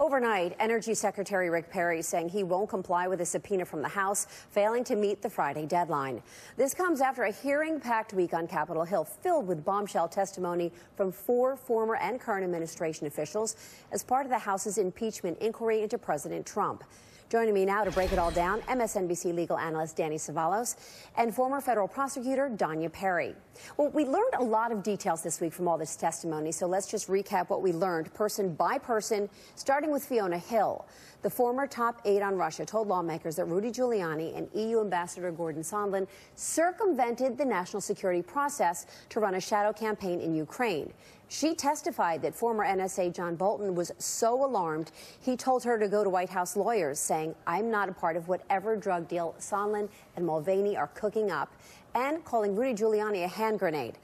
Overnight, Energy Secretary Rick Perry saying he won't comply with a subpoena from the House, failing to meet the Friday deadline. This comes after a hearing-packed week on Capitol Hill filled with bombshell testimony from 4 former and current administration officials as part of the House's impeachment inquiry into President Trump. Joining me now to break it all down, MSNBC legal analyst Danya and former federal prosecutor Danya Perry. Well, we learned a lot of details this week from all this testimony, so let's just recap what we learned person by person, starting with Fiona Hill. The former top aide on Russia told lawmakers that Rudy Giuliani and EU Ambassador Gordon Sondland circumvented the national security process to run a shadow campaign in Ukraine. She testified that former NSA John Bolton was so alarmed, he told her to go to White House lawyers, saying, "I'm not a part of whatever drug deal Sondland and Mulvaney are cooking up," and calling Rudy Giuliani a hand grenade.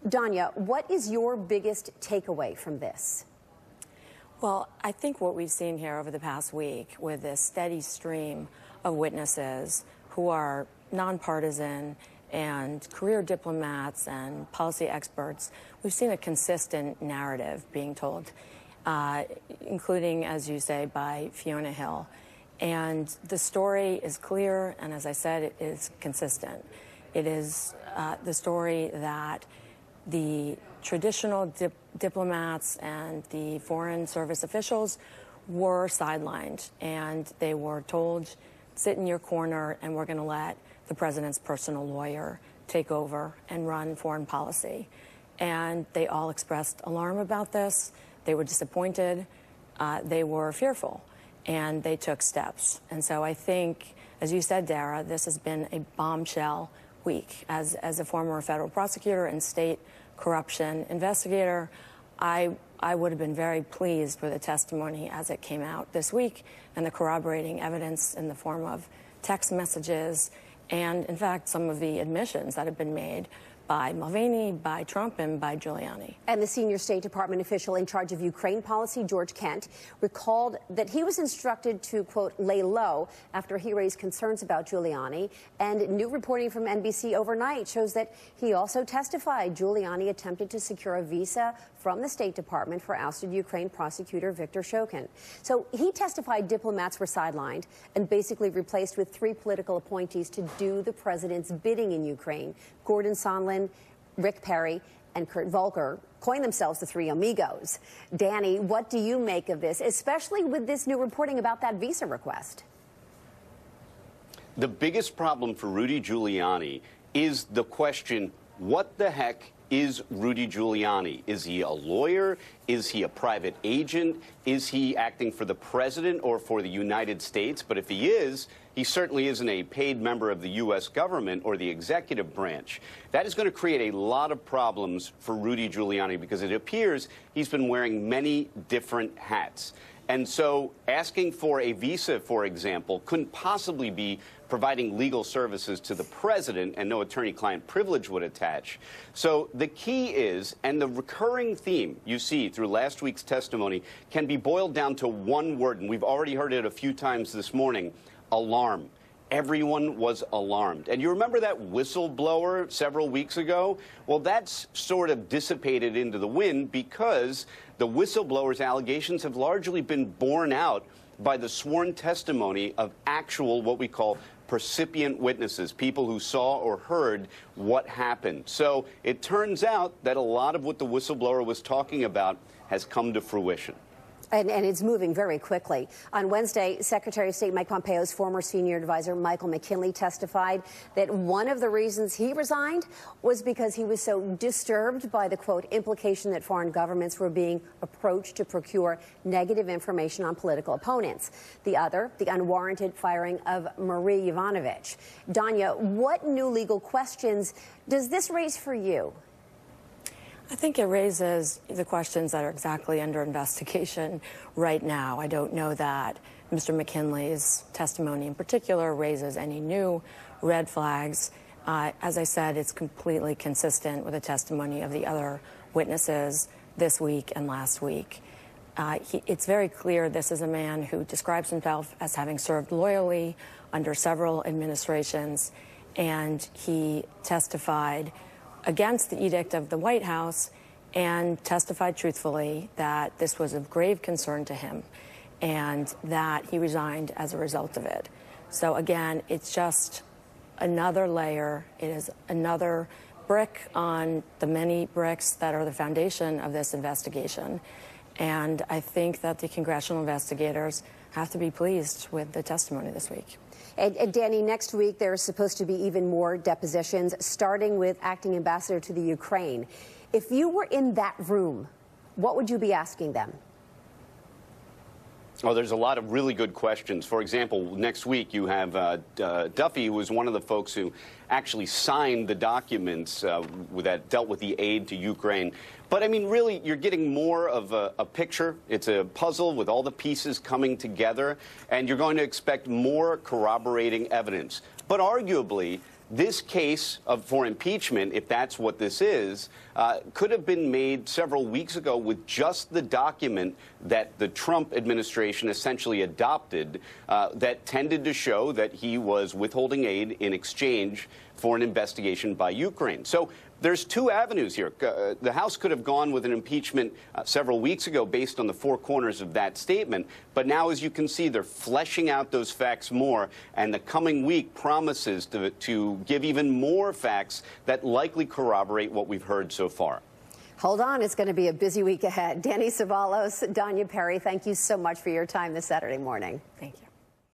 Danya, what is your biggest takeaway from this? Well, I think what we've seen here over the past week with this steady stream of witnesses who are nonpartisan and career diplomats and policy experts, we've seen a consistent narrative being told, including, as you say, by Fiona Hill. And the story is clear, and as I said, it is consistent. It is the story that the traditional diplomats and the foreign service officials were sidelined, and they were told, sit in your corner, and we're going to let the president's personal lawyer take over and run foreign policy. And they all expressed alarm about this. They were disappointed. They were fearful, and they took steps. And so I think, as you said, Dara, this has been a bombshell week. As a former federal prosecutor and state corruption investigator, I would have been very pleased with the testimony as it came out this week and the corroborating evidence in the form of text messages and, in fact, some of the admissions that have been made by Mulvaney, by Trump, and by Giuliani. And the senior State Department official in charge of Ukraine policy, George Kent, recalled that he was instructed to, quote, lay low after he raised concerns about Giuliani. And new reporting from NBC overnight shows that he also testified Giuliani attempted to secure a visa from the State Department for ousted Ukraine prosecutor Viktor Shokin. So he testified diplomats were sidelined and basically replaced with 3 political appointees to do the president's bidding in Ukraine. Gordon Sondland, Rick Perry, and Kurt Volker coined themselves the 3 amigos. Danny, what do you make of this, especially with this new reporting about that visa request? The biggest problem for Rudy Giuliani is the question, what the heck is Rudy Giuliani? Is he a lawyer? Is he a private agent? Is he acting for the president or for the United States? But if he is, he certainly isn't a paid member of the U.S. government or the executive branch. That is going to create a lot of problems for Rudy Giuliani because it appears he's been wearing many different hats. And so asking for a visa, for example, couldn't possibly be providing legal services to the president, and no attorney-client privilege would attach. So the key is, and the recurring theme you see through last week's testimony can be boiled down to one word, and we've already heard it a few times this morning: alarm. Everyone was alarmed. And you remember that whistleblower several weeks ago? Well, that's sort of dissipated into the wind because the whistleblower's allegations have largely been borne out by the sworn testimony of actual, what we call, percipient witnesses, people who saw or heard what happened. So it turns out that a lot of what the whistleblower was talking about has come to fruition. And it's moving very quickly. On Wednesday, Secretary of State Mike Pompeo's former senior advisor, Michael McKinley, testified that one of the reasons he resigned was because he was so disturbed by the, quote, implication that foreign governments were being approached to procure negative information on political opponents. The other, the unwarranted firing of Marie Yovanovitch. Danya, what new legal questions does this raise for you? I think it raises the questions that are exactly under investigation right now. I don't know that Mr. McKinley's testimony in particular raises any new red flags. As I said, it's completely consistent with the testimony of the other witnesses this week and last week. It's very clear this is a man who describes himself as having served loyally under several administrations, and he testified against the edict of the White House and testified truthfully that this was of grave concern to him. and that he resigned as a result of it. So again, it's just another layer. It is another brick on the many bricks that are the foundation of this investigation. And I think that the congressional investigators have to be pleased with the testimony this week. And Danny, next week there's supposed to be even more depositions, starting with acting ambassador to the Ukraine. If you were in that room, what would you be asking them? Oh, there's a lot of really good questions. For example, next week you have Duffy, who was one of the folks who actually signed the documents that dealt with the aid to Ukraine. But, I mean, really, you're getting more of a picture. It's a puzzle with all the pieces coming together, and you're going to expect more corroborating evidence. But arguably, this case for impeachment, if that's what this is, could have been made several weeks ago with just the document that the Trump administration essentially adopted that tended to show that he was withholding aid in exchange for an investigation by Ukraine. So there's two avenues here. The House could have gone with an impeachment several weeks ago based on the four corners of that statement. But now, as you can see, they're fleshing out those facts more. And the coming week promises to give even more facts that likely corroborate what we've heard so far. Hold on. It's going to be a busy week ahead. Danny Savalos, Danya Perry, thank you so much for your time this Saturday morning. Thank you.